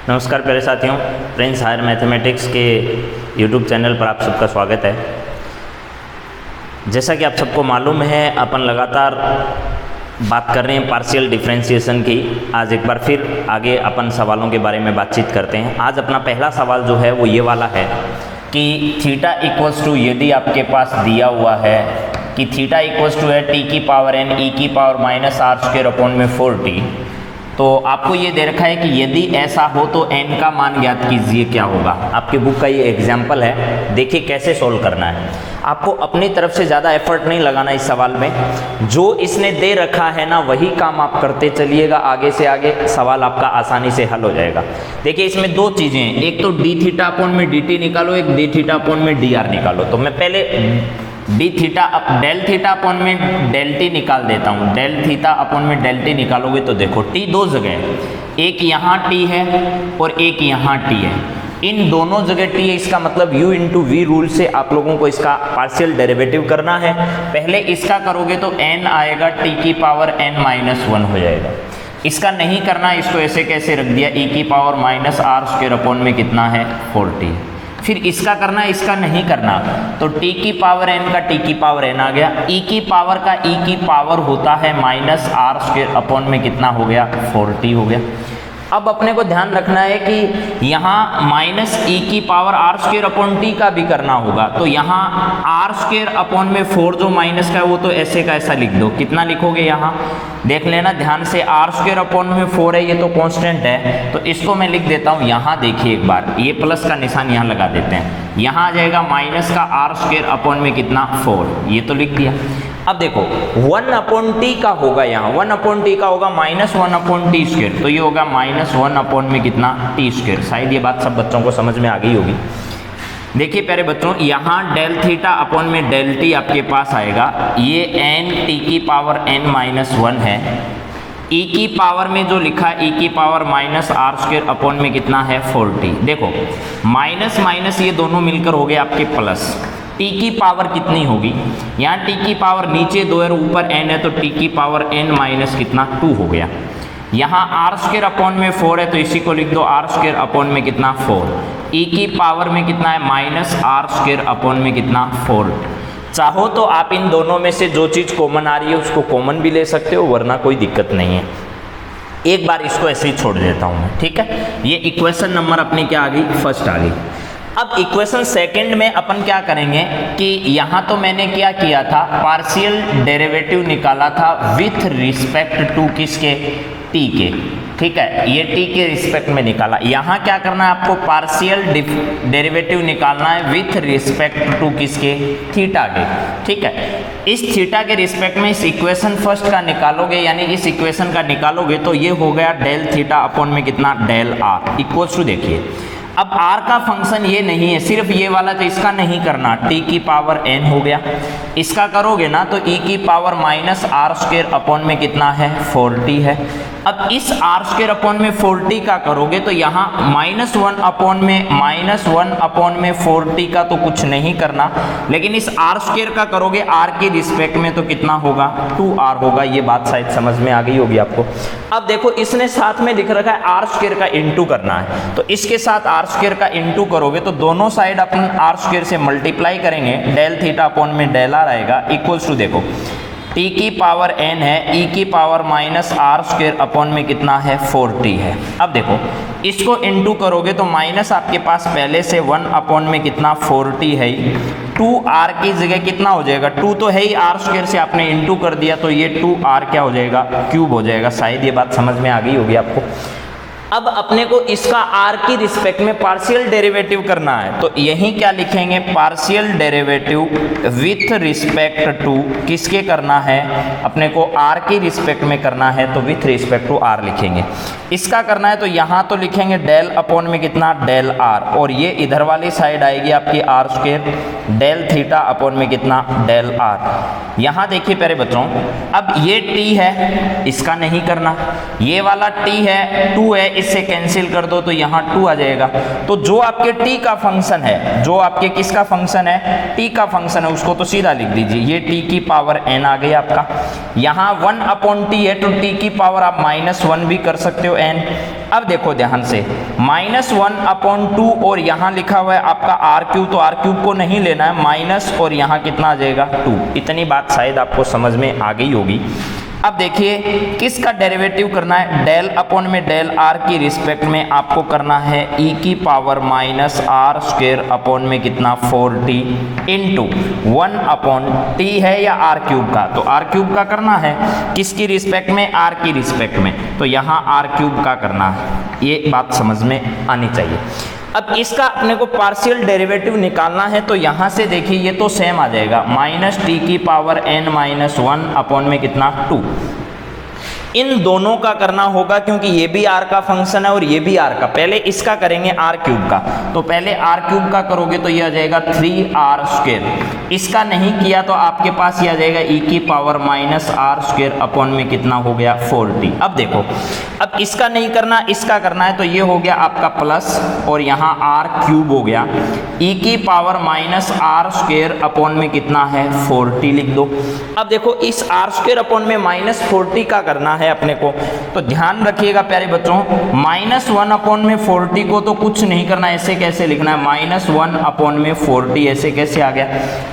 नमस्कार प्यारे साथियों, प्रिंस हायर मैथमेटिक्स के यूट्यूब चैनल पर आप सबका स्वागत है। जैसा कि आप सबको मालूम है, अपन लगातार बात कर रहे हैं पार्शियल डिफरेंशिएशन की। आज एक बार फिर आगे अपन सवालों के बारे में बातचीत करते हैं। आज अपना पहला सवाल जो है वो ये वाला है कि थीटा इक्वल्स टू, यदि आपके पास दिया हुआ है कि थीटा इक्वल्स टू है टी की पावर एन ई की power minus r square upon में 4t, तो आपको ये दे रखा है कि यदि ऐसा हो तो n का मान ज्ञात कीजिए, क्या होगा। आपकी बुक का ये एग्जाम्पल है, देखिए कैसे सोल्व करना है। आपको अपनी तरफ से ज़्यादा एफर्ट नहीं लगाना इस सवाल में, जो इसने दे रखा है ना वही काम आप करते चलिएगा। आगे से आगे सवाल आपका आसानी से हल हो जाएगा। देखिए इसमें दो चीज़ें हैं, एक तो डी थीटा अपॉन में डी टी निकालो, एक डी थीटा अपॉन में डी आर निकालो। तो मैं पहले d theta del theta upon में डेल टी निकाल देता हूँ। डेल थीटा अपॉन में डेल टी निकालोगे तो देखो टी दो जगह है, एक यहाँ टी है और एक यहाँ टी है। इन दोनों जगह टी है, इसका मतलब u इंटू वी रूल से आप लोगों को इसका पार्शियल डेरिवेटिव करना है। पहले इसका करोगे तो n आएगा टी की पावर n माइनस 1 हो जाएगा। इसका नहीं करना, इसको ऐसे कैसे रख दिया, e की power minus r square upon में कितना है 4t। फिर इसका करना, इसका नहीं करना, तो t की पावर n का t की पावर n आ गया, e की पावर का e की पावर होता है माइनस आर स्क्वायर अपॉन में कितना हो गया 4t हो गया। अब अपने को ध्यान रखना है कि यहाँ माइनस ई की power r square upon t का भी करना होगा, तो यहाँ आर स्क्वायर अपॉन में 4 जो माइनस का है वो तो ऐसे का ऐसा लिख दो। कितना लिखोगे यहाँ देख लेना ध्यान से, आर स्क्वायर अपॉन में 4 है, ये तो कांस्टेंट है, तो इसको मैं लिख देता हूँ। यहाँ देखिए एक बार, ये प्लस का निशान यहाँ लगा देते हैं, यहाँ आ जाएगा माइनस का आर स्क्वायर अपॉन में कितना 4, ये तो लिख दिया। अब देखो 1 अपॉन टी का होगा, यहाँ 1 अपॉन टी का होगा माइनस 1 अपॉन टी स्क्वायर, तो ये होगा माइनस 1 अपॉन में कितना टी स्क्वायर। शायद ये बात सब बच्चों को समझ में आ गई होगी। देखिए प्यारे बच्चों, यहाँ डेल थीटा अपॉन में डेल टी आपके पास आएगा, ये एन टी की पावर एन माइनस 1 है। ई की पावर में जो लिखा है ई की power minus r square upon में कितना है 4t। देखो माइनस माइनस ये दोनों मिलकर हो गए आपके प्लस। टी की पावर कितनी होगी, यहाँ टी की पावर नीचे 2 है ऊपर n है, तो टी की पावर n माइनस कितना 2 हो गया। यहाँ आर स्क्वायर अपॉन में 4 है, तो इसी को लिख दो आर स्क्वायर अपॉन में कितना 4। ई की पावर में कितना है माइनस आर स्क्वायर अपॉन में कितना 4। चाहो तो आप इन दोनों में से जो चीज़ कॉमन आ रही है उसको कॉमन भी ले सकते हो, वरना कोई दिक्कत नहीं है। एक बार इसको ऐसे ही छोड़ देता हूँ मैं, ठीक है। ये इक्वेशन नंबर अपनी क्या आ गई, फर्स्ट आ गई। अब इक्वेशन सेकंड में अपन क्या करेंगे कि यहाँ तो मैंने क्या किया था, पार्शियल डेरिवेटिव निकाला था विथ रिस्पेक्ट टू किसके, टी के, ठीक है। ये टी के रिस्पेक्ट में निकाला। यहाँ क्या करना है आपको, पार्शियल डेरिवेटिव निकालना है विथ रिस्पेक्ट टू किसके, थीटा के, ठीक है। इस थीटा के रिस्पेक्ट में इस इक्वेशन फर्स्ट का निकालोगे, यानी इस इक्वेशन का निकालोगे तो ये हो गया डेल थीटा अपॉन में कितना डेल आर इक्वल्स टू, देखिए अब r का फंक्शन ये नहीं है, सिर्फ ये वाला, तो इसका नहीं करना, t की पावर n हो गया। इसका करोगे ना तो e की power minus r square upon में कितना है 4t है। अब इस आर स्क्वायर अपॉन में 4t का करोगे तो यहाँ माइनस 1 अपॉन में 4t का तो कुछ नहीं करना, लेकिन इस आर स्क्वायर का करोगे r के रिस्पेक्ट में तो कितना होगा 2r होगा। ये बात शायद समझ में आ गई होगी आपको। अब देखो इसने साथ में लिख रखा है आर स्क्वायर का इंटू करना है, तो इसके साथ आर स्क्वायर का इंटू करोगे तो दोनों साइड अपन आर स्क्वायर से मल्टीप्लाई करेंगे, डेल थीटा अपॉन में डेल आर आएगा इक्वल्स टू, देखो टी की पावर n है, ई की power minus r square upon में कितना है 4t है। अब देखो इसको इंटू करोगे तो माइनस आपके पास पहले से 1 अपॉन में कितना 4t है, 2r की जगह कितना हो जाएगा, 2 तो है ही, आर स्क्वायर से आपने इंटू कर दिया तो ये 2r क्या हो जाएगा, क्यूब हो जाएगा। शायद ये बात समझ में आ गई होगी आपको। अब अपने को इसका r की रिस्पेक्ट में पार्शियल डेरिवेटिव करना है, तो यहीं क्या लिखेंगे, partial derivative with respect to किसके करना है, अपने को r की रिस्पेक्ट में करना है, तो विथ रिस्पेक्ट टू r लिखेंगे। इसका करना है तो यहाँ तो लिखेंगे डेल अपॉन में कितना डेल r, और ये इधर वाली साइड आएगी आपकी r square del theta upon में कितना डेल r। यहाँ देखिए प्यारे बच्चों, अब ये t है, इसका नहीं करना, ये वाला t है 2 है, इससे कैंसिल कर दो तो यहाँ 2 आ जाएगा। तो जो आपके t का फंक्शन है, जो आपके किसका फंक्शन है, t का फंक्शन है, उसको तो सीधा लिख दीजिए, ये t की पावर n आ गई आपका। यहाँ 1/t है तो t की पावर आप -1 भी कर सकते हो n। अब देखो ध्यान से, -1/2 और यहाँ लिखा हुआ है आपका r3, तो r3 को नहीं लेना है, माइनस और यहाँ कितना आ जाएगा 2। इतनी बात शायद आपको समझ में आ गई होगी। अब देखिए किसका डेरिवेटिव करना है, डेल अपॉन में डेल r की रिस्पेक्ट में आपको करना है e की पावर -r² अपॉन में कितना 4t इंटू 1/t है या r³ का, तो r³ का करना है, किसकी रिस्पेक्ट में, r की रिस्पेक्ट में, तो यहाँ r³ का करना है। ये बात समझ में आनी चाहिए। अब इसका अपने को पार्शियल डेरिवेटिव निकालना है, तो यहाँ से देखिए ये तो सेम आ जाएगा, -t की पावर n-1 अपॉन में कितना 2। इन दोनों का करना होगा क्योंकि ये भी r का फंक्शन है और ये भी r का। पहले इसका करेंगे r³ का, तो पहले r³ का करोगे तो ये आ जाएगा 3r²। इसका नहीं किया तो आपके पास ये आ जाएगा e की पावर -r² अपॉन में कितना हो गया 4t। अब देखो, अब इसका नहीं करना, इसका करना है, तो ये हो गया आपका प्लस और यहाँ r³ हो गया, e की पावर -r² अपॉन में कितना है 4t लिख दो। अब देखो इस r² अपॉन में -40 का करना है अपने को, तो ध्यान रखिएगा प्यारे बच्चों, -1 अपॉन में 40 को तो कुछ नहीं करना, ऐसे कैसे लिखना है, -1 अपॉन में 40 ऐसे कैसे आ गया।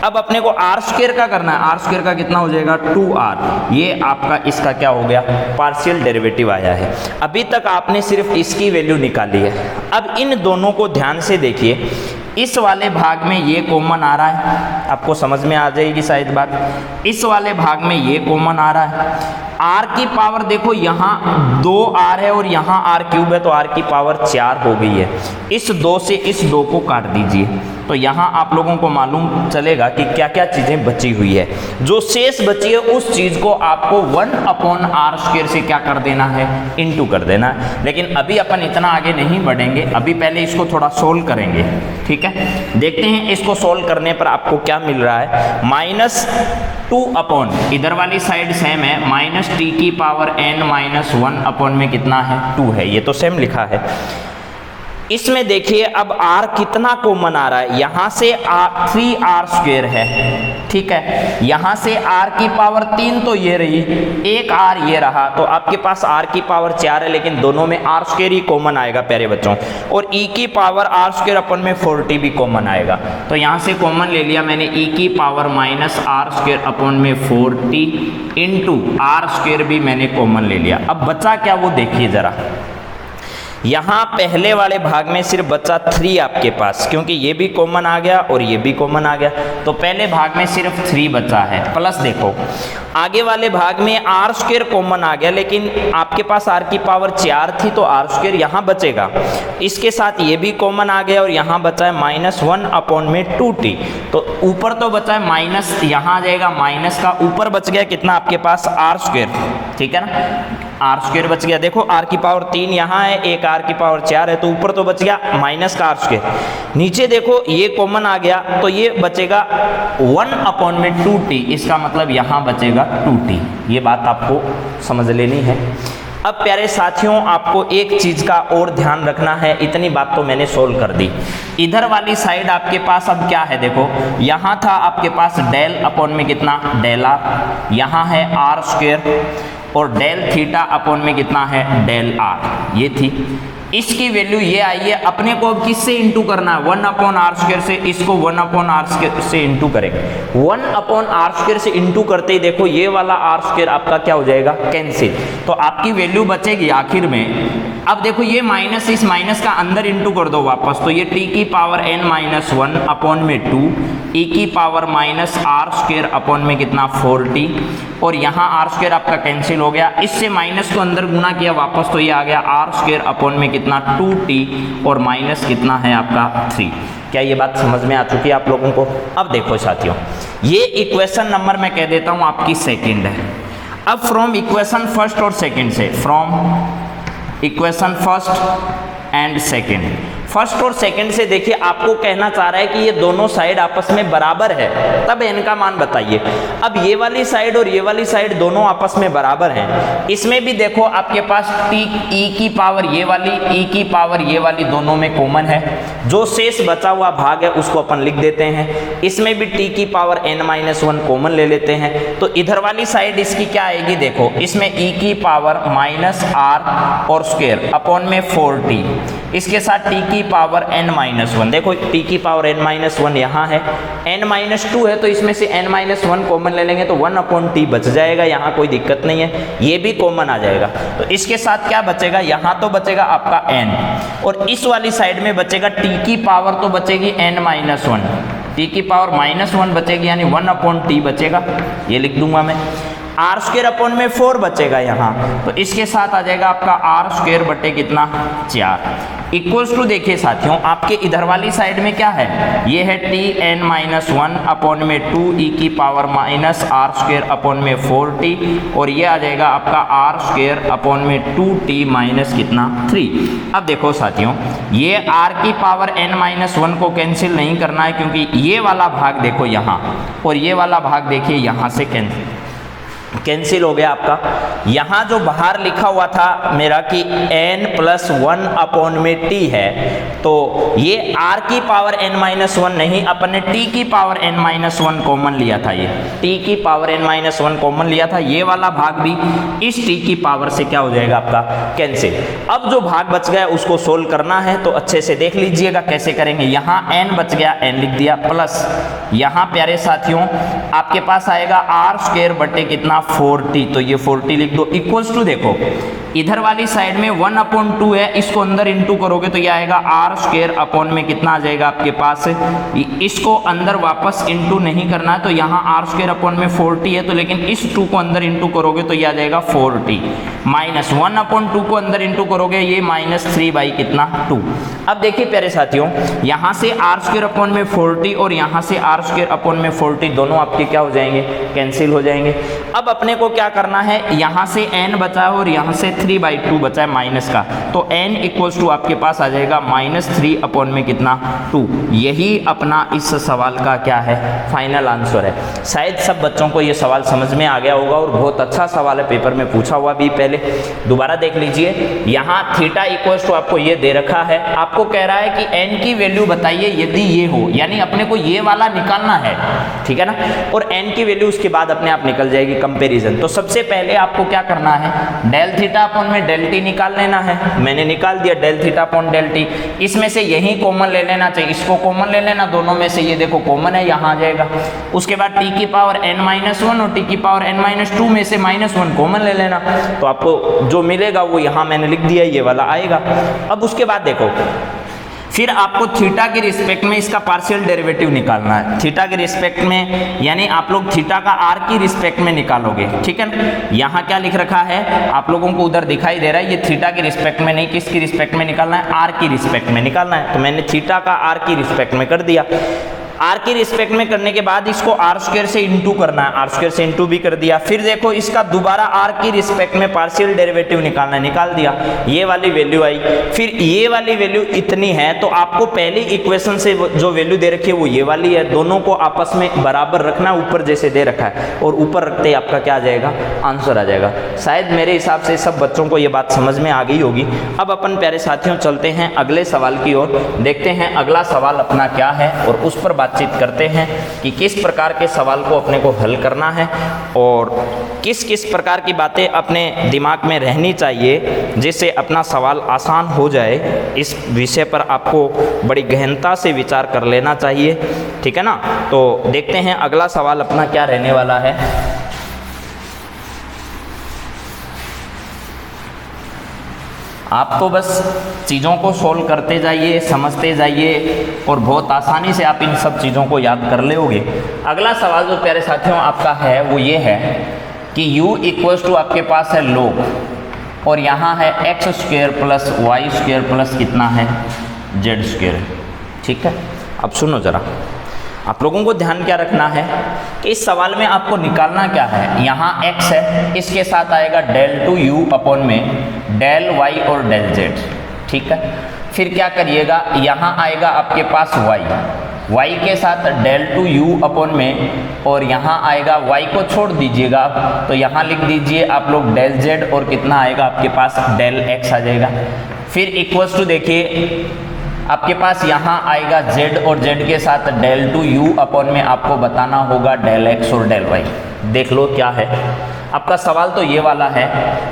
अब अपने को r² का करना है, r² का कितना हो जाएगा 2r। ये आपका इसका क्या हो गया, पार्शियल डेरिवेटिव आया है। अभी तक आपने सिर्फ इसकी वैल्यू निकाली है। अब इन दोनों को ध्यान से देखिए, इस वाले भाग में ये कॉमन आ रहा है, आपको समझ में आ जाएगी शायद बात। इस वाले भाग में ये कॉमन आ रहा है, r की पावर देखो यहाँ 2r है और यहाँ r³ है, तो r की पावर 4 हो गई है। इस 2 से इस 2 को काट दीजिए, तो यहाँ आप लोगों को मालूम चलेगा कि क्या क्या चीज़ें बची हुई है। जो शेष बची है उस चीज़ को आपको 1/r² से क्या कर देना है, इंटू कर देना है। लेकिन अभी अपन इतना आगे नहीं बढ़ेंगे, अभी पहले इसको थोड़ा सोल्व करेंगे, ठीक है। देखते हैं इसको सोल्व करने पर आपको क्या मिल रहा है, -2 अपॉन, इधर वाली साइड सेम है, -t की पावर n-1 अपॉन में कितना है 2 है, ये तो सेम लिखा है। इसमें देखिए अब r कितना कॉमन आ रहा है, यहाँ से 3r² है, ठीक है, यहाँ से r की पावर 3 तो ये रही, एक r ये रहा, तो आपके पास r की पावर 4 है, लेकिन दोनों में r² ही कॉमन आएगा प्यारे बच्चों, और e की पावर r² अपन में 40 भी कॉमन आएगा। तो यहाँ से कॉमन ले लिया मैंने, e की पावर -r² अपन में 40 इंटू r² भी मैंने कॉमन ले लिया। अब बचा क्या वो देखिए जरा, यहाँ पहले वाले भाग में सिर्फ बचा 3 आपके पास, क्योंकि ये भी कॉमन आ गया और ये भी कॉमन आ गया, तो पहले भाग में सिर्फ 3 बचा है। प्लस देखो आगे वाले भाग में r² कॉमन आ गया, लेकिन आपके पास r की पावर 4 थी तो r² यहाँ बचेगा, इसके साथ ये भी कॉमन आ गया और यहाँ बचा है -1 अपॉन में 2t। तो ऊपर तो बचा है माइनस, यहाँ आ जाएगा माइनस का, ऊपर बच गया कितना आपके पास r², ठीक है ना, r² बच गया। देखो r की पावर 3 यहाँ है, एक r की पावर 4 है, तो ऊपर तो बच गया माइनस का r²। नीचे देखो ये कॉमन आ गया, तो ये बचेगा 1 अपॉन में 2t, इसका मतलब यहाँ बचेगा 2t। ये बात आपको समझ लेनी है। अब प्यारे साथियों आपको एक चीज का और ध्यान रखना है, इतनी बात तो मैंने सोल्व कर दी। इधर वाली साइड आपके पास अब क्या है, देखो यहाँ था आपके पास डेल अपॉन में कितना डेल r, यहाँ है r² और डेल थीटा अपॉन में कितना है डेल r, ये थी। इसकी वैल्यू ये आई है, अपने को अब किससे इंटू करना है, 1/r² से, इसको 1/r² से इंटू करेंगे। 1/r² से इंटू करते ही देखो ये वाला r² आपका क्या हो जाएगा, कैंसिल, तो आपकी वैल्यू बचेगी आखिर में। अब देखो ये माइनस, इस माइनस का अंदर इंटू कर दो वापस, तो ये t की पावर n-1 अपॉन में 2, e की पावर -r² अपॉन में कितना 4t, और यहाँ r² आपका कैंसिल हो गया, इससे माइनस को अंदर गुना किया वापस, तो ये आ गया r² अपॉन में कितना 2t और माइनस कितना है आपका 3। क्या ये बात समझ में आ चुकी है आप लोगों को? अब देखो साथियों, ये इक्वेशन नंबर मैं कह देता हूँ आपकी सेकंड है। अब फ्रॉम इक्वेशन फर्स्ट और सेकंड से, from equation first and second, first और सेकंड से देखिए आपको कहना चाह रहा है कि ये दोनों साइड आपस में बराबर है, तब n का मान बताइए। अब ये वाली साइड और ये वाली साइड दोनों आपस में बराबर हैं। इसमें भी देखो आपके पास t e की पावर ये वाली, e की पावर ये वाली दोनों में कॉमन है। जो शेष बचा हुआ भाग है उसको अपन लिख देते हैं। इसमें भी t की पावर n-1 कॉमन ले लेते हैं। तो इधर वाली साइड इसकी क्या आएगी, देखो इसमें e की पावर -r और स्क्वायर अपॉन में 4t, इसके साथ t की पावर n-1, देखो t की पावर n-1 यहाँ है, n-2 है तो इसमें से n-1 कॉमन ले लेंगे तो 1/t बच जाएगा, यहाँ कोई दिक्कत नहीं है, ये भी कॉमन आ जाएगा। तो इसके साथ क्या बचेगा, यहाँ तो बचेगा आपका n और इस वाली साइड में बचेगा t की पावर तो बचेगी n-1, t की पावर -1 बचेगी यानी 1/t बचेगा, ये लिख दूंगा मैं। आर स्क्वायर अपॉन में 4 बचेगा यहाँ, तो इसके साथ आ जाएगा आपका आर स्क्वायर बटे कितना 4 इक्वल्स टू, देखिए साथियों आपके इधर वाली साइड में क्या है, ये है t(n-1) अपॉन में 2e की power minus r square upon में 4t और ये आ जाएगा आपका आर स्क्वायर अपॉन में 2t माइनस कितना 3। अब देखो साथियों ये r की पावर n-1 को कैंसिल नहीं करना है क्योंकि ये वाला भाग देखो यहाँ और ये वाला भाग देखिए यहाँ से कैंसिल हो गया आपका। यहाँ जो बाहर लिखा हुआ था मेरा कि n+1 अपॉन में t है, तो ये r की पावर n-1 नहीं, अपन ने t की पावर n-1 कॉमन लिया था, ये t की पावर n-1 कॉमन लिया था, ये वाला भाग भी इस t की पावर से क्या हो जाएगा आपका कैंसिल। अब जो भाग बच गया उसको सोल्व करना है तो अच्छे से देख लीजिएगा कैसे करेंगे। यहाँ n बच गया, n लिख दिया, प्लस यहाँ प्यारे साथियों आपके पास आएगा आर स्क्वायर बटे कितना 4t, तो ये 4t लिख दो इक्वल्स टू, देखो इधर वाली साइड में 1/2 है, इसको अंदर इंटू करोगे तो ये आएगा आर स्क्वायर अपॉन में कितना आ जाएगा आपके पास, इसको अंदर वापस इंटू नहीं करना है तो यहाँ आर स्क्वायर अपॉन में 4t है, तो लेकिन इस 2 को अंदर इंटू करोगे तो ये आ जाएगा 4t माइनस 1/2 को अंदर इंटू करोगे ये -3 बाई कितना 2। अब देखिए प्यारे साथियों यहाँ से आर स्क्वायर अपॉन में 4t और यहाँ से आर स्क्वायर अपॉन में 4t दोनों आपके क्या हो जाएंगे, कैंसिल हो जाएंगे। अब अपने को क्या करना है, यहाँ से n बचा है और यहाँ से 3/2 बचा है माइनस का, तो n इक्वल्स टू आपके पास आ जाएगा -3 अपॉन में कितना 2। यही अपना इस सवाल का क्या है फाइनल आंसर है। शायद सब बच्चों को ये सवाल समझ में आ गया होगा और बहुत अच्छा सवाल है, पेपर में पूछा हुआ भी, पहले दोबारा देख लीजिए। यहाँ थीटा इक्वल्स टू आपको ये दे रखा है, आपको कह रहा है कि n की वैल्यू बताइए यदि ये हो, यानी अपने को ये वाला निकालना है, ठीक है ना, और n की वैल्यू उसके बाद अपने आप निकल जाएगी कंपैरिजन। तो सबसे पहले आपको क्या करना है, डेल थीटा अपॉन में डेल टी निकाल लेना है, मैंने निकाल दिया del theta upon del t. इसमें से यही कॉमन ले लेना चाहिए, इसको कॉमन ले लेना, दोनों में से ये देखो कॉमन है, यहाँ आ जाएगा। उसके बाद t की पावर n-1 और t की पावर n-2 में से -1 कॉमन ले लेना, तो आपको जो मिलेगा वो यहाँ मैंने लिख दिया, ये वाला आएगा। अब उसके बाद देखो फिर आपको थीटा के रिस्पेक्ट में इसका पार्शियल डेरिवेटिव निकालना है, थीटा के रिस्पेक्ट में, यानी आप लोग थीटा का आर की रिस्पेक्ट में निकालोगे, ठीक है ना। यहाँ क्या लिख रखा है आप लोगों को उधर दिखाई दे रहा है, ये थीटा के रिस्पेक्ट में नहीं, किसकी रिस्पेक्ट में निकालना है, आर की रिस्पेक्ट में निकालना है। तो मैंने थीटा का आर की रिस्पेक्ट में कर दिया। आर की रिस्पेक्ट में करने के बाद इसको आर स्क्वायर से इंटू करना है, आर स्क्वायर से इंटू भी कर दिया। फिर देखो इसका दोबारा आर की रिस्पेक्ट में पार्शियल डेरिवेटिव निकालना है, निकाल दिया, ये वाली वैल्यू आई। फिर ये वाली वैल्यू इतनी है, तो आपको पहली इक्वेशन से जो वैल्यू दे रखी है वो ये वाली है, दोनों को आपस में बराबर रखना, ऊपर जैसे दे रखा है, और ऊपर रखते ही आपका क्या आ जाएगा, आंसर आ जाएगा। शायद मेरे हिसाब से सब बच्चों को ये बात समझ में आ गई होगी। अब अपन प्यारे साथियों चलते हैं अगले सवाल की ओर, देखते हैं अगला सवाल अपना क्या है और उस पर बातचीत करते हैं कि किस प्रकार के सवाल को अपने को हल करना है और किस किस प्रकार की बातें अपने दिमाग में रहनी चाहिए जिससे अपना सवाल आसान हो जाए। इस विषय पर आपको बड़ी गहनता से विचार कर लेना चाहिए, ठीक है ना। तो देखते हैं अगला सवाल अपना क्या रहने वाला है। आप तो बस चीज़ों को सोल्व करते जाइए, समझते जाइए और बहुत आसानी से आप इन सब चीज़ों को याद कर लोगे। अगला सवाल जो प्यारे साथियों आपका है वो ये है कि u इक्वल्स टू आपके पास है log और यहाँ है x square plus y square plus कितना है z स्क्वायर, ठीक है। अब सुनो ज़रा, आप लोगों को ध्यान क्या रखना है कि इस सवाल में आपको निकालना क्या है। यहाँ x है, इसके साथ आएगा del 2u अपॉन में del y और del z, ठीक है। फिर क्या करिएगा, यहाँ आएगा आपके पास y के साथ डेल टू u अपॉन में, और यहाँ आएगा y को छोड़ दीजिएगा आप, तो यहाँ लिख दीजिए आप लोग डेल z, और कितना आएगा आपके पास डेल x आ जाएगा। फिर इक्वल्स टू देखिए आपके पास यहाँ आएगा z, और z के साथ डेल टू u अपॉन में आपको बताना होगा डेल x और डेल y। देख लो क्या है आपका सवाल, तो ये वाला है,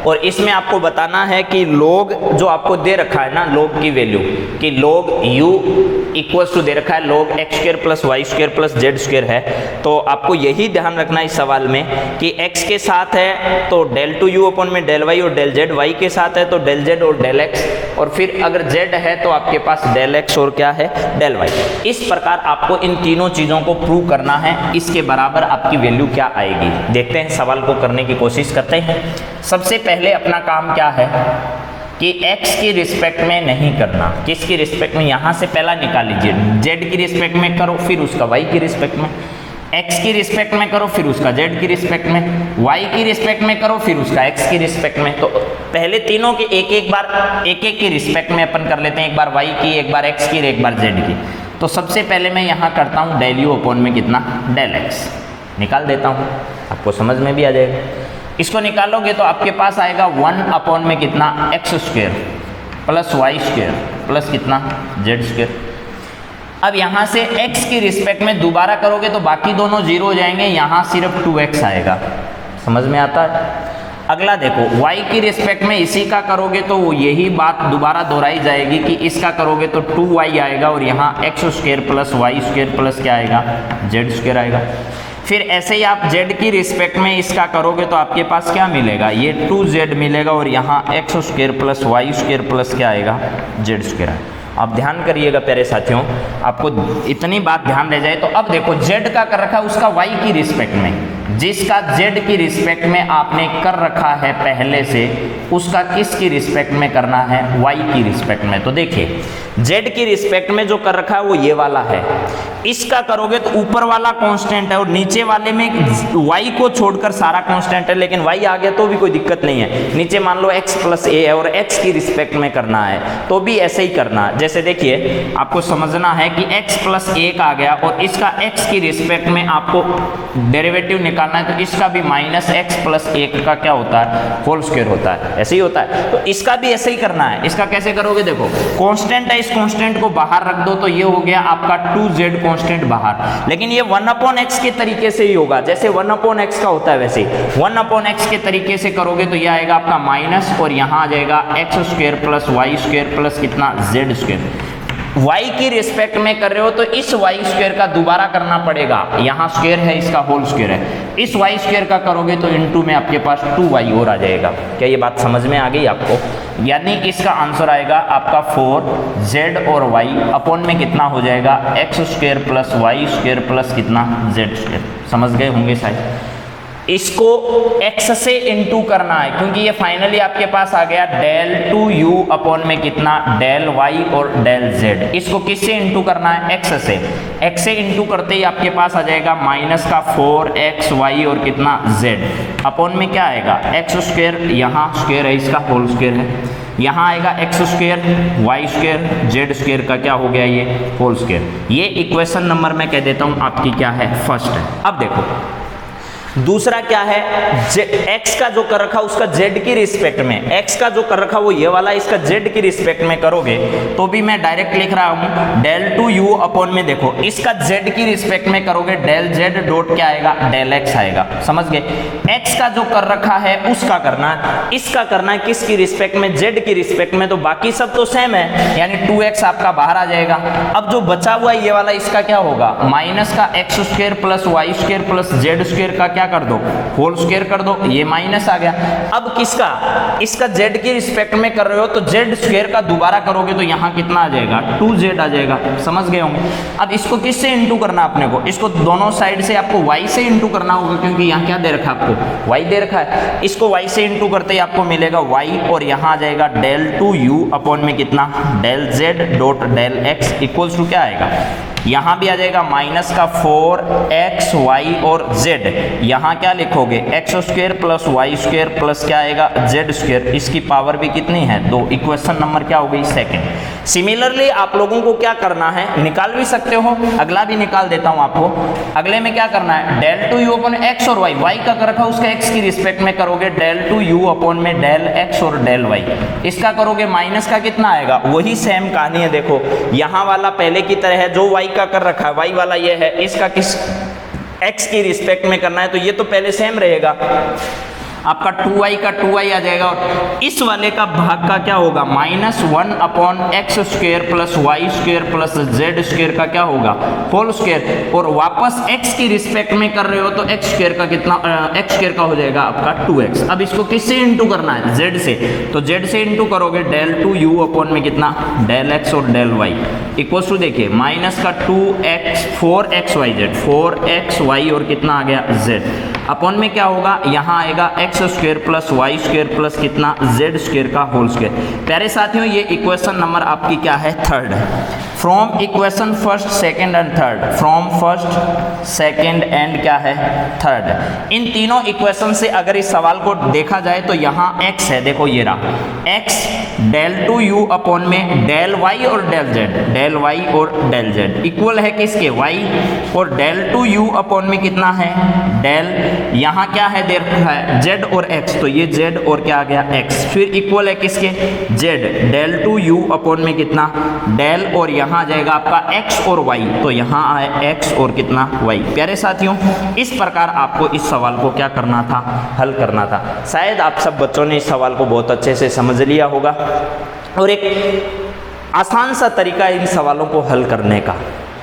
और इसमें आपको बताना है कि log जो आपको दे रखा है ना, log की वैल्यू कि log u इक्वल्स टू दे रखा है log x square plus y square plus z square है, तो आपको यही ध्यान रखना है इस सवाल में कि x के साथ है तो डेल टू u अपॉन में डेल y और डेल z, y के साथ है तो डेल z और डेल x, और फिर अगर z है तो आपके पास डेल x और क्या है डेल y। इस प्रकार आपको इन तीनों चीज़ों को प्रूव करना है, इसके बराबर आपकी वैल्यू क्या आएगी। देखते हैं, सवाल को करने की कोशिश करते हैं। सबसे पहले अपना काम क्या है कि x की रिस्पेक्ट में नहीं करना, किसकी रिस्पेक्ट में, यहाँ से पहला निकाल लीजिए, z की रिस्पेक्ट में करो, फिर उसका y की रिस्पेक्ट में, x की रिस्पेक्ट में करो, फिर उसका z की रिस्पेक्ट में, y की रिस्पेक्ट में करो, फिर उसका x की रिस्पेक्ट में। तो पहले तीनों के एक एक बार एक एक की रिस्पेक्ट में अपन कर लेते हैं, एक बार y की, एक बार x की, एक बार z की। तो सबसे पहले मैं यहाँ करता हूँ डेल u अपॉन में कितना डेल x, निकाल देता हूँ, आपको समझ में भी आ जाएगा। इसको निकालोगे तो आपके पास आएगा 1 अपॉन में कितना x square plus y square plus कितना z स्क्वायर। अब यहाँ से x की रिस्पेक्ट में दोबारा करोगे तो बाकी दोनों जीरो हो जाएंगे, यहाँ सिर्फ 2x आएगा, समझ में आता है। अगला देखो y की रिस्पेक्ट में इसी का करोगे तो यही बात दोबारा दोहराई जाएगी कि इसका करोगे तो 2y आएगा, और यहाँ x square plus y square plus क्या आएगा z स्क्वायर आएगा। फिर ऐसे ही आप z की रिस्पेक्ट में इसका करोगे तो आपके पास क्या मिलेगा, ये 2z मिलेगा, और यहाँ x square plus y square plus क्या आएगा z स्क्वायर आएगा। आप ध्यान करिएगा प्यारे साथियों, आपको इतनी बात ध्यान रह जाए तो अब देखो z का कर रखा है उसका y की रिस्पेक्ट में, जिसका z की रिस्पेक्ट में आपने कर रखा है पहले से, उसका किसकी रिस्पेक्ट में करना है, y की रिस्पेक्ट में। तो देखिए z की रिस्पेक्ट में जो कर रखा है वो ये वाला है, इसका करोगे तो ऊपर वाला कांस्टेंट है और नीचे वाले में y को छोड़कर सारा कांस्टेंट है, लेकिन y आ गया तो भी कोई दिक्कत नहीं है। नीचे मान लो x प्लस ए है और x की रिस्पेक्ट में करना है तो भी ऐसे ही करना है। जैसे देखिए आपको समझना है कि x प्लस 1 आ गया और इसका x की रिस्पेक्ट में आपको डेरिवेटिव निकालना है, तो इसका भी माइनस x प्लस 1 का क्या होता है होल स्क्वायर होता है, ऐसे ही होता है। तो इसका भी ऐसे ही करना है। इसका कैसे करोगे, देखो कांस्टेंट है, इस कांस्टेंट को बाहर रख दो तो ये हो गया आपका 2z कांस्टेंट बाहर, लेकिन ये 1/x के तरीके से ही होगा, जैसे 1/x का होता है वैसे 1/x के तरीके से करोगे तो ये आएगा आपका माइनस, और यहाँ आ जाएगा x square plus y square plus कितना z स्क्वायर। y की रिस्पेक्ट में कर रहे हो तो इस y स्क्वायर का दोबारा करना पड़ेगा, यहाँ स्क्वायर है इसका होल स्क्वायर है, इस y स्क्वायर का करोगे तो इनटू में आपके पास 2y और आ जाएगा। क्या ये बात समझ में आ गई आपको? यानी इसका आंसर आएगा आपका 4z और y अपॉन में कितना हो जाएगा x square plus y square plus कितना z स्क्वायर। समझ गए होंगे शायद। इसको x से इंटू करना है क्योंकि ये फाइनली आपके पास आ गया डेल टू u अपॉन में कितना डेल y और डेल z। इसको किससे इंटू करना है, x से। x से इंटू करते ही आपके पास आ जाएगा माइनस का 4xy और कितना z अपॉन में क्या आएगा x स्क्वायर, यहाँ स्क्वायर है इसका होल स्क्वायर है, यहाँ आएगा x square y square z square का क्या हो गया ये होल स्क्वायर। ये इक्वेशन नंबर मैं कह देता हूँ आपकी क्या है फर्स्ट है। अब देखो दूसरा क्या है, x का जो कर रखा उसका z की रिस्पेक्ट में, x का जो कर रखा वो ये वाला, इसका z की रिस्पेक्ट में करोगे तो भी मैं डायरेक्ट लिख रहा हूँ डेल टू u अपॉन में, देखो इसका z की रिस्पेक्ट में करोगे डेल z डॉट क्या आएगा डेल x आएगा। समझ गए। x का जो कर रखा है उसका करना है, इसका करना है किसकी रिस्पेक्ट में, z की रिस्पेक्ट में, तो बाकी सब तो सेम है यानी 2x आपका बाहर आ जाएगा। अब जो बचा हुआ ये वाला इसका क्या होगा माइनस का x square plus y square plus z square का क्या कर दो होल स्क्वायर कर दो, ये माइनस आ गया। अब किसका, इसका z की रिस्पेक्ट में कर रहे हो तो z स्क्वायर का दोबारा करोगे तो यहाँ कितना आ जाएगा 2z आ जाएगा। समझ गए होंगे। अब इसको किससे इंटू करना अपने को, इसको दोनों साइड से आपको y से इंटू करना होगा क्योंकि यहाँ क्या दे रखा है आपको y दे रखा है। इसको y से इंटू करते ही आपको मिलेगा y और यहाँ आ जाएगा डेल टू u अपॉन में कितना del z dot del x equals to क्या आएगा, यहाँ भी आ जाएगा माइनस का 4xy और z, यहाँ क्या लिखोगे x square plus y square plus क्या आएगा z स्क्वायर, इसकी पावर भी कितनी है 2। इक्वेशन नंबर क्या हो गई सेकंड। सिमिलरली आप लोगों को क्या करना है, निकाल भी सकते हो, अगला भी निकाल देता हूं आपको। अगले में क्या करना है, del two u upon x और वाई का कर रखा उसका एक्स की रिस्पेक्ट में करोगे डेल टू यू अपॉन में डेल एक्स और डेल वाई, इसका करोगे माइनस का कितना आएगा, वही सेम कहानी है। देखो यहां वाला पहले की तरह है, जो वाई का कर रखा है वाई वाला ये है, इसका किस एक्स की रिस्पेक्ट में करना है, तो ये तो पहले सेम रहेगा, आपका 2y का 2y आ जाएगा, और इस वाले का भाग का क्या होगा, -1 upon x square plus y square plus z square का क्या होगा, होल स्क्वेयर, और वापस x की रिस्पेक्ट में कर रहे हो तो x स्क्वेयर का कितना, x स्क्वेयर का हो जाएगा आपका 2x। अब इसको किससे इंटू करना है, z से, तो z से इंटू करोगे डेल टू यू अपॉन में कितना, डेल x और डेल y इक्वल्स टू देखिए माइनस का 2x 4xyz 4xy और कितना आ गया z अपॉन में क्या होगा, यहाँ आएगा x square plus y square plus कितना जेड स्क्वेयर का होल स्क्वेयर। प्यारे साथियों ये इक्वेशन नंबर आपकी क्या है, थर्ड है। From equation first second and third, from first second and क्या है, थर्ड, इन तीनों इक्वेशन से अगर इस सवाल को देखा जाए तो यहाँ x है, देखो ये रहा x del two u upon में डेल y और डेल z, डेल y और डेल z इक्वल है किसके, y, और डेल टू यू अपॉन में कितना है, डेल, यहाँ क्या है दे रखा है z और x, तो ये z और क्या आ गया x, फिर इक्वल है किसके, z del two u upon में कितना, डेल, और यहाँ आ जाएगा आपका x और y, तो यहाँ आए x और कितना y। प्यारे साथियों इस प्रकार आपको इस सवाल को क्या करना था, हल करना था। शायद आप सब बच्चों ने इस सवाल को बहुत अच्छे से समझ लिया होगा, और एक आसान सा तरीका इन सवालों को हल करने का,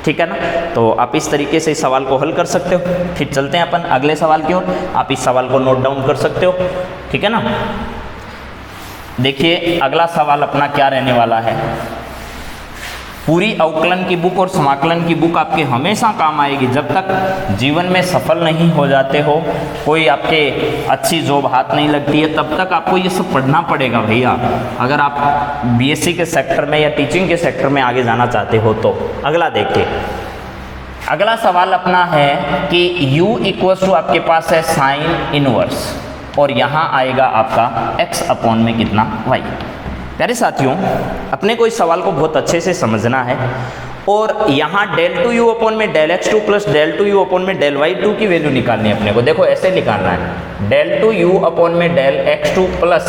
ठीक है ना। तो आप इस तरीके से इस सवाल को हल कर सकते हो। फिर चलते हैं अपन अगले सवाल की ओर, आप इस सवाल को नोट डाउन कर सकते हो, ठीक है ना। देखिए अगला सवाल अपना क्या रहने वाला है। पूरी अवकलन की बुक और समाकलन की बुक आपके हमेशा काम आएगी, जब तक जीवन में सफल नहीं हो जाते हो, कोई आपके अच्छी जॉब हाथ नहीं लगती है, तब तक आपको ये सब पढ़ना पड़ेगा भैया, अगर आप बीएससी के सेक्टर में या टीचिंग के सेक्टर में आगे जाना चाहते हो तो। अगला देखिए, अगला सवाल अपना है कि u इक्वल्स टू आपके पास है साइन इनवर्स, और यहाँ आएगा आपका x अपॉन में कितना y। प्यारे साथियों अपने को इस सवाल को बहुत अच्छे से समझना है, और यहाँ डेल टू यू अपॉन में del x two plus del two u upon में डेल वाई टू की वैल्यू निकालनी है अपने को। देखो ऐसे निकालना है, डेल टू यू अपॉन में del x two plus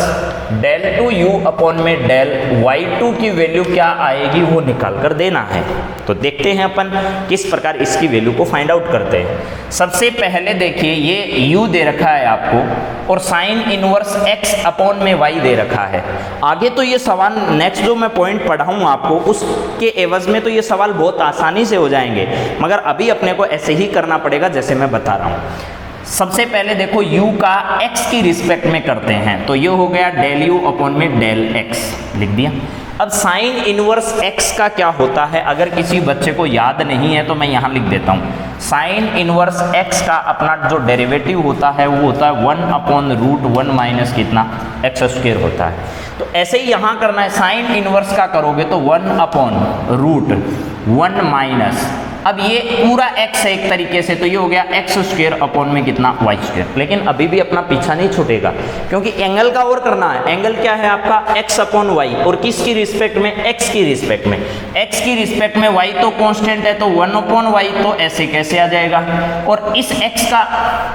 del two u upon में डेल वाई टू की वैल्यू क्या आएगी वो निकाल कर देना है। तो देखते हैं अपन किस प्रकार इसकी वैल्यू को फाइंड आउट करते हैं। सबसे पहले देखिए ये u दे रखा है आपको, और साइन इनवर्स x अपॉन में y दे रखा है। आगे तो ये सवाल नेक्स्ट जो मैं पॉइंट पढ़ाऊँ आपको उसके एवज में तो ये सवाल बहुत आसानी से हो जाएंगे, मगर अभी अपने को ऐसे ही करना पड़ेगा जैसे मैं बता रहा हूँ। सबसे पहले देखो u का x की रिस्पेक्ट में करते हैं, तो ये हो गया डेल u अपॉन में डेल x लिख दिया। अब साइन इनवर्स x का क्या होता है, अगर किसी बच्चे को याद नहीं है तो मैं यहाँ लिख देता हूँ। साइन इनवर्स x का अपना जो डेरिवेटिव होता है वो होता है 1 अपॉन रूट 1 माइनस कितना एक्स स्क्वेयर होता है। तो ऐसे ही यहाँ करना है, साइन इनवर्स का करोगे तो 1 अपॉन रूट 1 माइनस, अब ये पूरा x है एक तरीके से, तो ये हो गया एक्स स्क्वेयर अपॉन में कितना वाई स्क्वेयर। लेकिन अभी भी अपना पीछा नहीं छूटेगा, क्योंकि एंगल का और करना है। एंगल क्या है आपका x अपॉन वाई, और किसकी रिस्पेक्ट में, x की रिस्पेक्ट में। x की रिस्पेक्ट में y तो कांस्टेंट है, तो 1 अपॉन वाई तो ऐसे कैसे आ जाएगा, और इस x का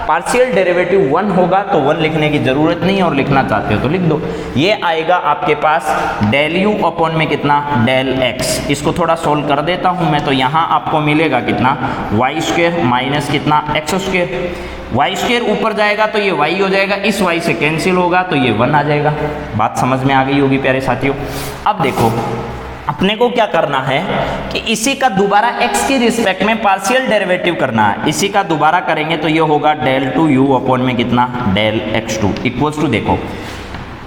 पार्शियल डेरिवेटिव 1 होगा तो 1 लिखने की जरूरत नहीं है, और लिखना चाहते हो तो लिख दो। ये आएगा आपके पास डेल u अपॉन में कितना डेल x। इसको थोड़ा सोल्व कर देता हूं मैं, तो यहाँ आपको मिलेगा कितना वाई स्क्वेयर माइनस कितना एक्स स्क्वेयर। वाई स्क्वेयर ऊपर जाएगा तो ये y हो जाएगा, इस y से कैंसिल होगा तो ये 1 आ जाएगा। बात समझ में आ गई होगी प्यारे साथियों। अब देखो अपने को क्या करना है कि इसी का दोबारा x की रिस्पेक्ट में पार्शियल डेरिवेटिव करना है। इसी का दोबारा करेंगे तो ये होगा डेल टू यू अपॉन में कितना del x two equals to, देखो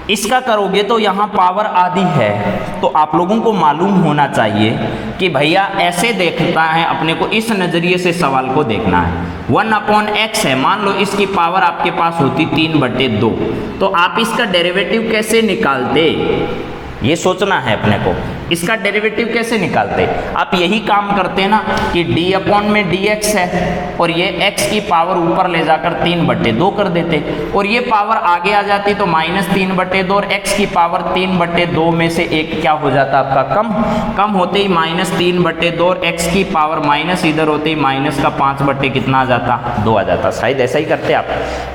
इसका करोगे तो यहाँ पावर आधी है, तो आप लोगों को मालूम होना चाहिए कि भैया ऐसे देखता है, अपने को इस नज़रिए से सवाल को देखना है। 1 अपॉन एक्स है, मान लो इसकी पावर आपके पास होती 3/2, तो आप इसका डेरिवेटिव कैसे निकालते ये सोचना है अपने को। इसका डेरिवेटिव कैसे निकालते? आप यही काम करते हैं ना कि d अपॉन में dx है और ये x की पावर ऊपर ले जाकर 3/2 कर देते और ये पावर आगे आ जाती तो -3/2 और x की पावर 3/2 में से एक क्या हो जाता आपका कम होते ही -3/2 और x की पावर माइनस इधर होते ही माइनस का 5 कितना आ जाता 2 आ जाता। शायद ऐसा ही करते आप।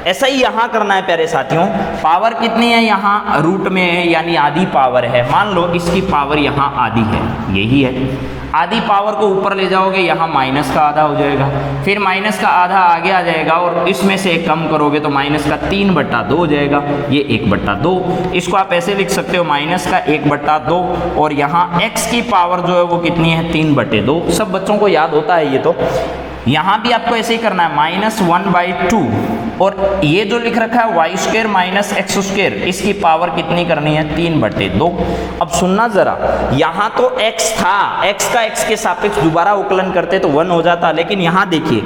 ऐसा ही यहाँ करना है प्यारे साथियों। पावर कितनी है यहाँ रूट में है यानी आधी पावर है। मान लो इसकी पावर यहाँ आधी है, यही है आधी पावर को ऊपर ले जाओगे यहाँ माइनस का आधा हो जाएगा, फिर माइनस का आधा आगे आ जाएगा और इसमें से कम करोगे तो माइनस का 3/2 हो जाएगा, ये 1/2। इसको आप ऐसे लिख सकते हो माइनस का 1/2 और यहाँ x की पावर जो है वो कितनी है 3/2। सब बच्चों को याद होता है ये तो। यहाँ भी आपको ऐसे ही करना है -1/2 और ये जो लिख रखा है y² माइनस x², इसकी पावर कितनी करनी है 3/2। अब सुनना जरा, यहाँ तो x था, x का x के सापेक्ष दोबारा उकलन करते तो 1 हो जाता, लेकिन यहाँ देखिए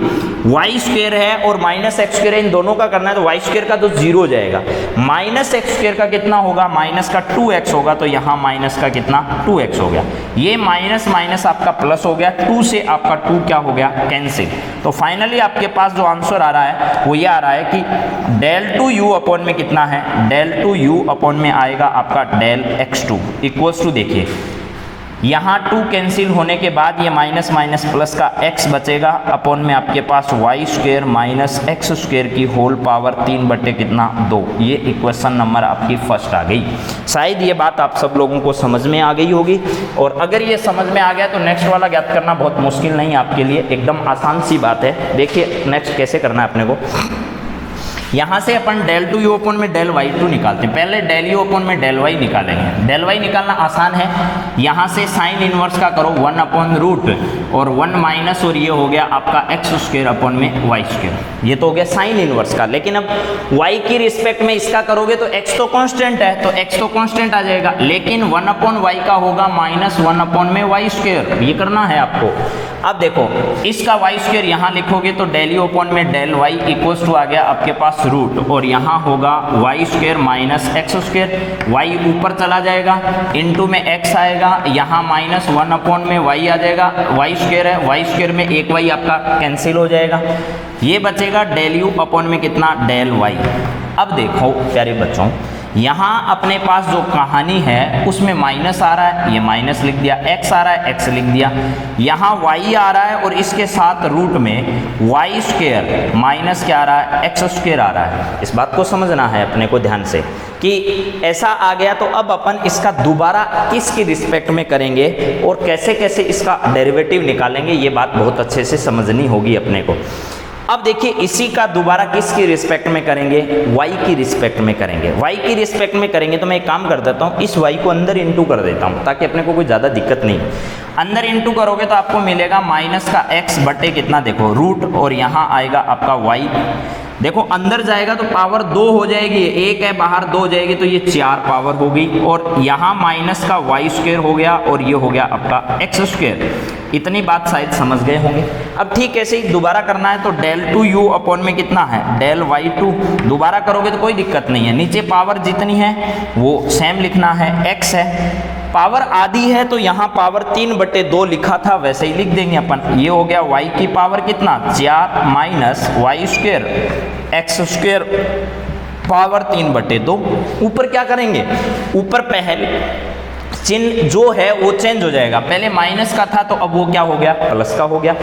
y² है और -x² है, इन दोनों का करना है तो y² का तो 0 हो जाएगा, -x² का कितना होगा माइनस का 2x होगा, तो यहाँ माइनस का कितना 2x हो गया। ये माइनस माइनस आपका प्लस हो गया, 2 से आपका 2 क्या हो गया कैंसिल। तो फाइनली आपके पास जो आंसर आ रहा है वो ये आ रहा है कि del 2u अपॉन में कितना है, del 2u अपॉन में आएगा आपका del x2 इक्वल्स टू, देखिए यहाँ 2 कैंसिल होने के बाद ये माइनस माइनस प्लस का x बचेगा अपॉन में आपके पास y² माइनस x² की होल पावर 3/2। ये इक्वेशन नंबर आपकी फर्स्ट आ गई। शायद ये बात आप सब लोगों को समझ में आ गई होगी और अगर ये समझ में आ गया तो नेक्स्ट वाला ज्ञात करना बहुत मुश्किल नहीं है आपके लिए, एकदम आसान सी बात है। देखिए नेक्स्ट कैसे करना है अपने को। यहाँ से अपन del 2u अपॉन में del y2 निकालते हैं। पहले del u अपॉन में del y निकालेंगे। del y निकालना आसान है, यहाँ से साइन इनवर्स का करो 1/रूट और 1 माइनस और ये हो गया आपका x² अपॉन में y², ये तो हो गया साइन इनवर्स का। लेकिन अब y की रिस्पेक्ट में इसका करोगे तो x तो कांस्टेंट है तो x तो कांस्टेंट आ जाएगा, लेकिन 1/y का होगा -1/में y², ये करना है आपको। अब देखो इसका y² यहाँ लिखोगे तो del u अपॉन में del y इक्वल्स टू आ गया आपके पास रूट और यहाँ होगा y² माइनस x², y ऊपर चला जाएगा, इनटू में x आएगा, यहाँ -1/में y आ जाएगा, y² है, y² में एक y आपका कैंसिल हो जाएगा, ये बचेगा del u अपॉन में कितना del y। अब देखो प्यारे बच्चों, यहाँ अपने पास जो कहानी है उसमें माइनस आ रहा है, ये माइनस लिख दिया, x आ रहा है x लिख दिया, यहाँ y आ रहा है और इसके साथ रूट में y² माइनस क्या आ रहा है x² आ रहा है। इस बात को समझना है अपने को ध्यान से कि ऐसा आ गया तो अब अपन इसका दोबारा किसकी रिस्पेक्ट में करेंगे और कैसे कैसे इसका डेरिवेटिव निकालेंगे, ये बात बहुत अच्छे से समझनी होगी अपने को। अब देखिए इसी का दोबारा किसकी रिस्पेक्ट में करेंगे, y की रिस्पेक्ट में करेंगे। y की रिस्पेक्ट में करेंगे तो मैं एक काम कर देता हूँ, इस y को अंदर इंटू कर देता हूँ ताकि अपने को कोई ज़्यादा दिक्कत नहीं। अंदर इंटू करोगे तो आपको मिलेगा माइनस का x बटे कितना देखो रूट और यहाँ आएगा आपका y। देखो अंदर जाएगा तो पावर 2 हो जाएगी, एक है बाहर 2 हो जाएगी तो ये 4 पावर हो गई और यहाँ माइनस का y² हो गया और ये हो गया आपका x²। इतनी बात शायद समझ गए होंगे। अब ठीक ऐसे ही दोबारा करना है तो del 2u अपॉन में कितना है del y2, दोबारा करोगे तो कोई दिक्कत नहीं है, नीचे पावर जितनी है वो सेम लिखना है, x है, पावर आधी है तो यहाँ पावर 3/2 लिखा था वैसे ही लिख देंगे अपन। ये हो गया y की पावर कितना 4 माइनस y² x² पावर 3/2। ऊपर क्या करेंगे, ऊपर पहले चिन्ह जो है वो चेंज हो जाएगा, पहले माइनस का था तो अब वो क्या हो गया प्लस का हो गया।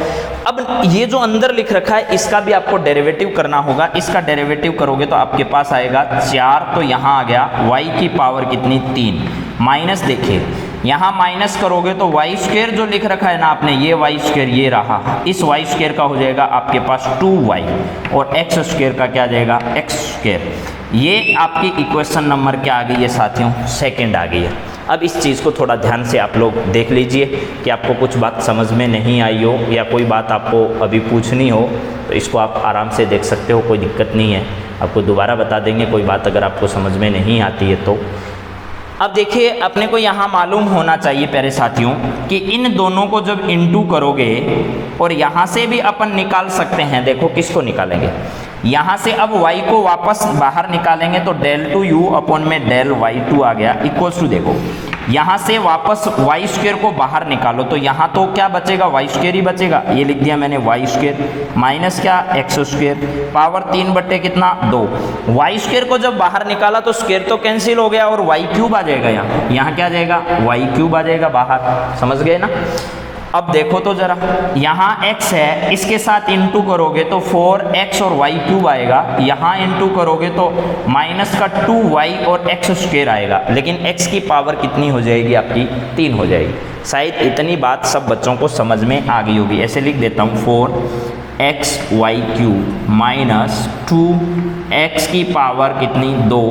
अब ये जो अंदर लिख रखा है इसका भी आपको डेरिवेटिव करना होगा, इसका डेरिवेटिव करोगे तो आपके पास आएगा 4, तो यहाँ आ गया y की पावर कितनी 3 माइनस, देखिए यहाँ माइनस करोगे तो y² जो लिख रखा है ना आपने ये y² ये रहा, इस y² का हो जाएगा आपके पास 2y और x² का क्या आ जाएगा x²। ये आपकी इक्वेशन नंबर क्या आ गई है साथियों, सेकंड आ गई है। अब इस चीज़ को थोड़ा ध्यान से आप लोग देख लीजिए कि आपको कुछ बात समझ में नहीं आई हो या कोई बात आपको अभी पूछनी हो तो इसको आप आराम से देख सकते हो, कोई दिक्कत नहीं है। आपको दोबारा बता देंगे कोई बात अगर आपको समझ में नहीं आती है तो। अब देखिए अपने को यहाँ मालूम होना चाहिए प्यारे साथियों कि इन दोनों को जब इनटू करोगे और यहाँ से भी अपन निकाल सकते हैं, देखो किसको निकालेंगे, यहाँ से अब y को वापस बाहर निकालेंगे तो del 2u अपॉन में del y2 आ गया इक्वल्स टू, देखो यहाँ से वापस वाई स्क्वायर को बाहर निकालो तो यहाँ तो क्या बचेगा, वाई स्क्वायर ही बचेगा। ये लिख दिया मैंने वाई स्क्वायर माइनस क्या, एक्स स्क्वायर पावर 3 बटे कितना 2। वाई स्क्वायर को जब बाहर निकाला तो स्क्वायर तो कैंसिल हो गया और वाई क्यूब आ जाएगा। यहाँ क्या आ जाएगा, वाई क्यूब आ जाएगा बाहर, समझ गए ना। अब देखो तो जरा, यहाँ x है, इसके साथ इंटू करोगे तो 4x और y क्यूब आएगा, यहाँ इंटू करोगे तो माइनस का 2y और x स्क्वायर आएगा, लेकिन x की पावर कितनी हो जाएगी आपकी, 3 हो जाएगी। शायद इतनी बात सब बच्चों को समझ में आ गई होगी। ऐसे लिख देता हूँ 4xy क्यूब माइनस 2x की पावर कितनी 2,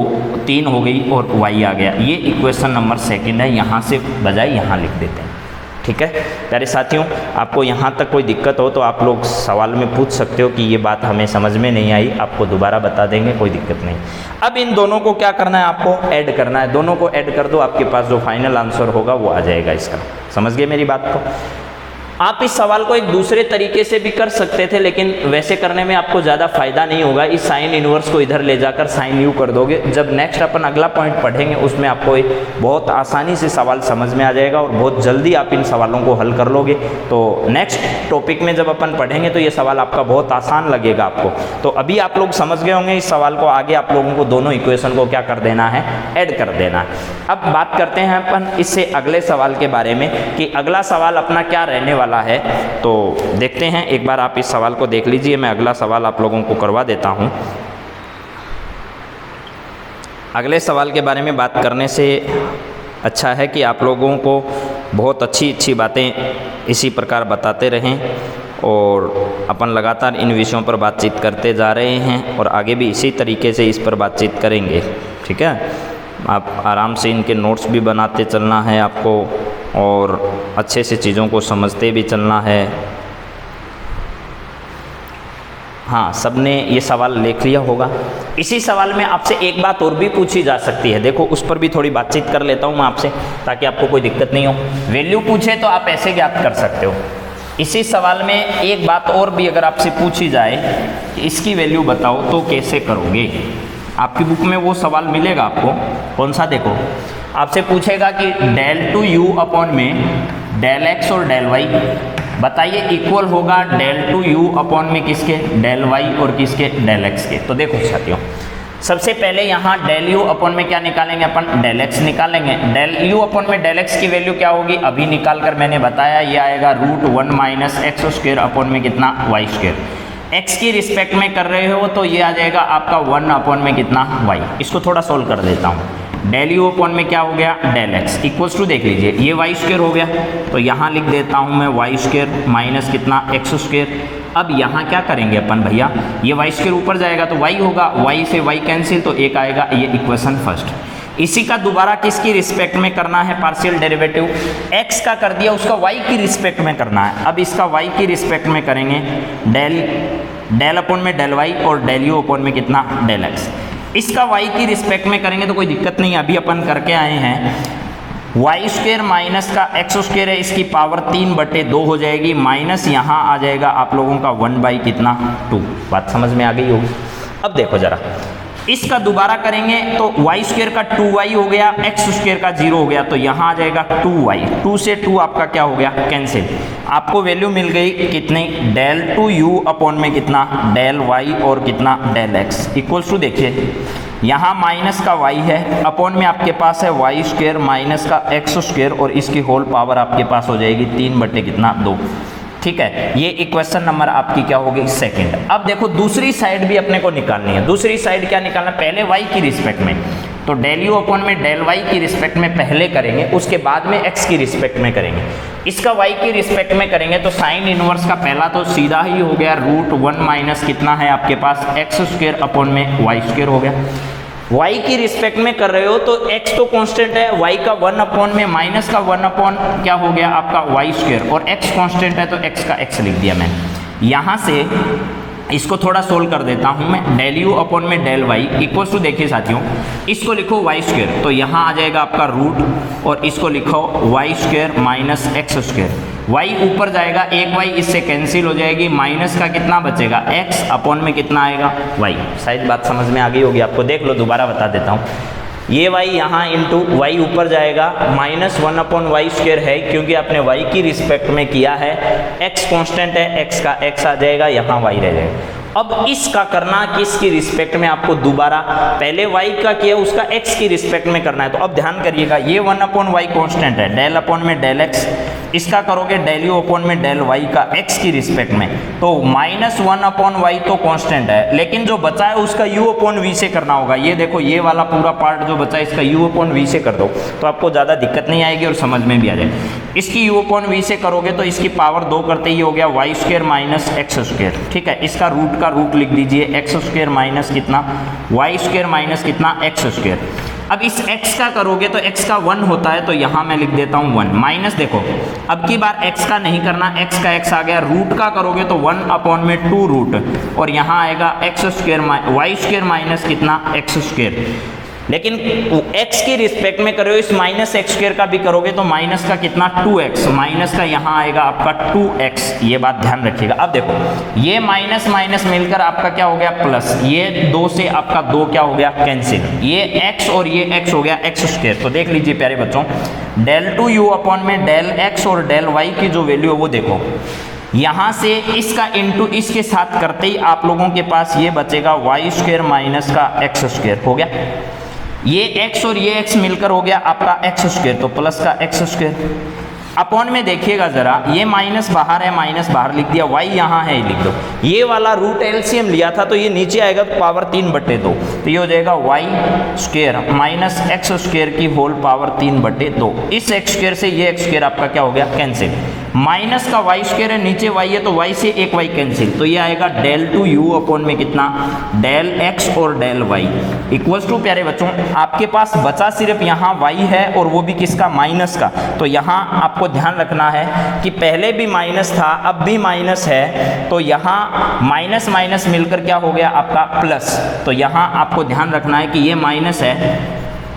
3 हो गई और y आ गया। ये इक्वेशन नंबर 2 है, यहाँ से बजाय यहाँ लिख देते हैं। ठीक है प्यारे साथियों, आपको यहाँ तक कोई दिक्कत हो तो आप लोग सवाल में पूछ सकते हो कि ये बात हमें समझ में नहीं आई, आपको दोबारा बता देंगे, कोई दिक्कत नहीं। अब इन दोनों को क्या करना है, आपको ऐड करना है। दोनों को ऐड कर दो, आपके पास जो फाइनल आंसर होगा वो आ जाएगा इसका। समझ गए मेरी बात को। आप इस सवाल को एक दूसरे तरीके से भी कर सकते थे, लेकिन वैसे करने में आपको ज़्यादा फायदा नहीं होगा। इस साइन इनवर्स को इधर ले जाकर साइन यू कर दोगे। जब नेक्स्ट अपन अगला पॉइंट पढ़ेंगे उसमें आपको बहुत आसानी से सवाल समझ में आ जाएगा और बहुत जल्दी आप इन सवालों को हल कर लोगे। तो नेक्स्ट टॉपिक में जब अपन पढ़ेंगे तो ये सवाल आपका बहुत आसान लगेगा आपको। तो अभी आप लोग समझ गए होंगे इस सवाल को। आगे आप लोगों को दोनों इक्वेशन को क्या कर देना है, ऐड कर देना है। अब बात करते हैं अपन इससे अगले सवाल के बारे में कि अगला सवाल अपना क्या रहने वाला है। तो देखते हैं, एक बार आप इस सवाल को देख लीजिए। मैं अगला सवाल आप लोगों को करवा देता हूं। अगले सवाल के बारे में बात करने से अच्छा है कि आप लोगों को बहुत अच्छी बातें इसी प्रकार बताते रहें और अपन लगातार इन विषयों पर बातचीत करते जा रहे हैं और आगे भी इसी तरीके से इस पर बातचीत करेंगे। ठीक है, आप आराम से इनके नोट्स भी बनाते चलना है आपको और अच्छे से चीज़ों को समझते भी चलना है। हाँ, सबने ये सवाल लिख लिया होगा। इसी सवाल में आपसे एक बात और भी पूछी जा सकती है, देखो उस पर भी थोड़ी बातचीत कर लेता हूँ मैं आपसे ताकि आपको कोई दिक्कत नहीं हो। वैल्यू पूछे तो आप ऐसे ज्ञात कर सकते हो। इसी सवाल में एक बात और भी अगर आपसे पूछी जाए कि इसकी वैल्यू बताओ तो कैसे करोगे। आपकी बुक में वो सवाल मिलेगा आपको, कौन सा, देखो आपसे पूछेगा कि डेल टू यू अपॉन में डेल एक्स और डेल वाई बताइए इक्वल होगा डेल टू यू अपॉन में किसके, डेल वाई और किसके, डेल एक्स के। तो देखो साथियों, सबसे पहले यहाँ डेल यू अपॉन में क्या निकालेंगे अपन, डेल एक्स निकालेंगे। डेल यू अपॉन में डेल एक्स की वैल्यू क्या होगी, अभी निकाल कर मैंने बताया, ये आएगा √1 माइनस एक्स स्क्वायर अपॉन में कितना, वाई स्क्वायर। एक्स की रिस्पेक्ट में कर रहे हो तो ये आ जाएगा आपका 1 अपॉन में कितना, वाई। इसको थोड़ा सोल्व कर देता हूँ। डेल यू अपॉन में क्या हो गया, डेल एक्स इक्वल्स टू, देख लीजिए ये वाई स्क्वायर हो गया तो यहाँ लिख देता हूँ मैं वाई स्क्वायर माइनस कितना, एक्स स्क्वायर। अब यहाँ क्या करेंगे अपन भैया, ये वाई स्क्वायर ऊपर जाएगा तो वाई होगा, वाई से वाई कैंसिल तो एक आएगा, ये इक्वेशन फर्स्ट। इसी का दोबारा किसकी रिस्पेक्ट में करना है पार्शियल डेरिवेटिव, एक्स का कर दिया उसका वाई की रिस्पेक्ट में करना है। अब इसका वाई की रिस्पेक्ट में करेंगे डेल अपॉन में डेल वाई और डेल यू अपॉन में कितना, डेल एक्स। इसका y की रिस्पेक्ट में करेंगे तो कोई दिक्कत नहीं है, अभी अपन करके आए हैं। वाई स्क्वायर माइनस का एक्स स्क्वायर है, इसकी पावर 3/2 हो जाएगी, माइनस यहाँ आ जाएगा आप लोगों का 1/2। बात समझ में आ गई होगी। अब देखो जरा, इसका दोबारा करेंगे तो वाई स्क्वायर का 2y हो गया, एक्स स्क्वायर का 0 हो गया तो यहाँ आ जाएगा 2y। 2 से 2 आपका क्या हो गया, कैंसिल। आपको वैल्यू मिल गई कितनी, डेल टू यू अपॉन में कितना, डेल वाई और कितना, डेल एक्स इक्वल्स टू, देखिए यहाँ माइनस का y है, अपॉन में आपके पास है वाई स्क्वायर माइनस का एक्स स्क्वायर और इसकी होल पावर आपके पास हो जाएगी 3/2। ठीक है, ये इक्वेशन नंबर आपकी क्या होगी, सेकंड। अब देखो दूसरी साइड भी अपने को निकालनी है। दूसरी साइड क्या निकालना, पहले y की रिस्पेक्ट में, तो डेल यू अपॉन में डेल वाई की रिस्पेक्ट में पहले करेंगे, उसके बाद में x की रिस्पेक्ट में करेंगे। इसका y की रिस्पेक्ट में करेंगे तो साइन इनवर्स का पहला तो सीधा ही हो गया, √1 माइनस कितना है आपके पास, एक्स स्क्वायर अपॉन में वाई स्क्वायर हो गया। y की रिस्पेक्ट में कर रहे हो तो x तो कांस्टेंट है, y का 1 अपॉन में माइनस का 1 अपॉन क्या हो गया आपका वाई स्क्वायर, और x कांस्टेंट है तो x का x लिख दिया मैंने। यहाँ से इसको थोड़ा सोल्व कर देता हूँ मैं, डेल यू अपॉन में डेल वाई इक्वल्स टू, देखिए साथियों इसको लिखो वाई स्क्वायर तो यहाँ आ जाएगा आपका रूट, और इसको लिखो y square minus x square. Y ऊपर जाएगा, एक वाई इससे कैंसिल हो जाएगी, माइनस का कितना बचेगा, एक्स अपॉन में कितना आएगा, वाई। शायद बात समझ में आ गई होगी आपको, देख लो दोबारा बता देता हूँ। ये y यहाँ इंटू वाई ऊपर जाएगा, -1/y² है क्योंकि आपने y की रिस्पेक्ट में किया है, x कांस्टेंट है, x का x आ जाएगा, यहाँ y रह जाएगा। अब इसका करना किसकी रिस्पेक्ट में, आपको दोबारा पहले y का किया उसका x की रिस्पेक्ट में करना है। तो अब ध्यान करिएगा, ये 1/y कांस्टेंट है, डेल अपॉन में डेल x, इसका करोगे डेल u अपॉन में डेल y का x की रिस्पेक्ट में, तो -1/y तो कांस्टेंट है, लेकिन जो बचा है उसका u अपॉन v से करना होगा। ये देखो ये वाला पूरा पार्ट जो बचा है इसका u अपॉन v से कर दो, तो आपको ज़्यादा दिक्कत नहीं आएगी और समझ में भी आ जाएगी। इसकी u अपॉन v से करोगे तो इसकी पावर 2 करते ही हो गया y² - x², ठीक है। इसका रूट का रूट लिख दीजिए, x² माइनस कितना y² माइनस कितना x²। अब इस x का करोगे तो x का 1 होता है, तो यहाँ मैं लिख देता हूँ 1 माइनस, देखो अब की बार x का नहीं करना, x का x आ गया, रूट का करोगे तो 1/2 रूट, और यहाँ आएगा y² माइनस कितना x²। लेकिन x की रिस्पेक्ट में करो, इस -x² का भी करोगे तो माइनस का कितना 2x, माइनस का यहाँ आएगा आपका 2x, ये बात ध्यान रखिएगा। अब देखो ये माइनस माइनस मिलकर आपका क्या हो गया प्लस, ये 2 से आपका 2 क्या हो गया कैंसिल, ये x और ये x हो गया x²। तो देख लीजिए प्यारे बच्चों, del2u अपॉन में del x और del y की जो वैल्यू है वो देखो, यहाँ से इसका इंटू इसके साथ करते ही आप लोगों के पास ये बचेगा y² माइनस का x² हो गया, ये x और ये x मिलकर हो गया आपका x², तो प्लस का x²। अपॉन में देखिएगा जरा, ये माइनस बाहर है, माइनस बाहर लिख दिया, y यहाँ है लिख दो, ये वाला रूट एलसीएम लिया था तो ये नीचे आएगा तो पावर 3/2, तो ये हो जाएगा y² माइनस x² की होल पावर 3/2। इस x² से ये x² आपका क्या हो गया कैंसिल, माइनस का y² है, नीचे y है तो y से एक y कैंसिल, तो ये आएगा del2u अपॉन में कितना del x और del y इक्वल्स टू, प्यारे बच्चों आपके पास बचा सिर्फ यहाँ y है और वो भी किसका माइनस का। तो यहाँ आपको ध्यान रखना है कि पहले भी माइनस था अब भी माइनस है, तो यहाँ माइनस माइनस मिलकर क्या हो गया आपका प्लस, तो यहाँ आपको ध्यान रखना है कि ये माइनस है,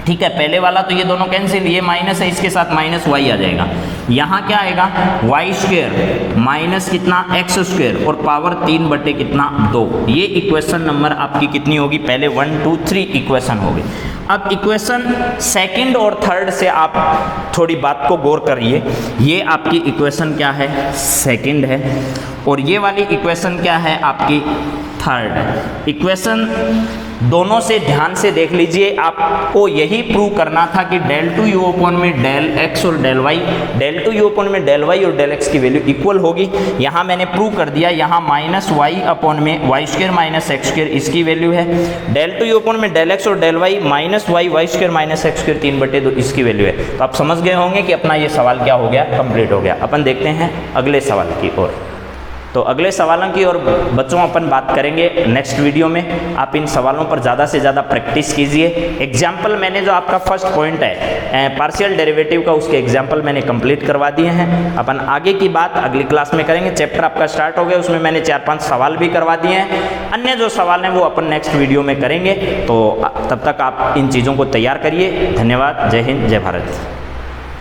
ठीक है, पहले वाला तो ये दोनों कैंसिल, ये माइनस है इसके साथ माइनस y आ जाएगा, यहाँ क्या आएगा y² माइनस कितना x² और पावर 3 कितना 2। ये इक्वेशन नंबर आपकी कितनी होगी, पहले 1 2 3 इक्वेशन होगी। अब इक्वेशन सेकंड और थर्ड से आप थोड़ी बात को गौर करिए, ये आपकी इक्वेशन क्या है सेकंड है और ये वाली इक्वेशन क्या है आपकी थर्ड। इक्वेशन दोनों से ध्यान से देख लीजिए, आपको यही प्रूव करना था कि del2u अपॉन में del x और del y, del2u अपॉन में del y और del x की वैल्यू इक्वल होगी। यहाँ मैंने प्रूव कर दिया, यहाँ -y अपॉन में y² माइनस x² इसकी वैल्यू है, del2u अपॉन में del x और del y -y y² minus x² 3/2 इसकी वैल्यू है। तो आप समझ गए होंगे कि अपना ये सवाल क्या हो गया कंप्लीट हो गया। अपन देखते हैं अगले सवाल की ओर। तो अगले सवालों की और बच्चों अपन बात करेंगे नेक्स्ट वीडियो में। आप इन सवालों पर ज़्यादा से ज़्यादा प्रैक्टिस कीजिए। एग्जाम्पल मैंने जो आपका फर्स्ट पॉइंट है पार्शियल डेरिवेटिव का, उसके एग्जाम्पल मैंने कंप्लीट करवा दिए हैं। अपन आगे की बात अगली क्लास में करेंगे। चैप्टर आपका स्टार्ट हो गया, उसमें मैंने 4-5 सवाल भी करवा दिए हैं। अन्य जो सवाल हैं वो अपन नेक्स्ट वीडियो में करेंगे। तो तब तक आप इन चीज़ों को तैयार करिए। धन्यवाद। जय हिंद, जय भारत।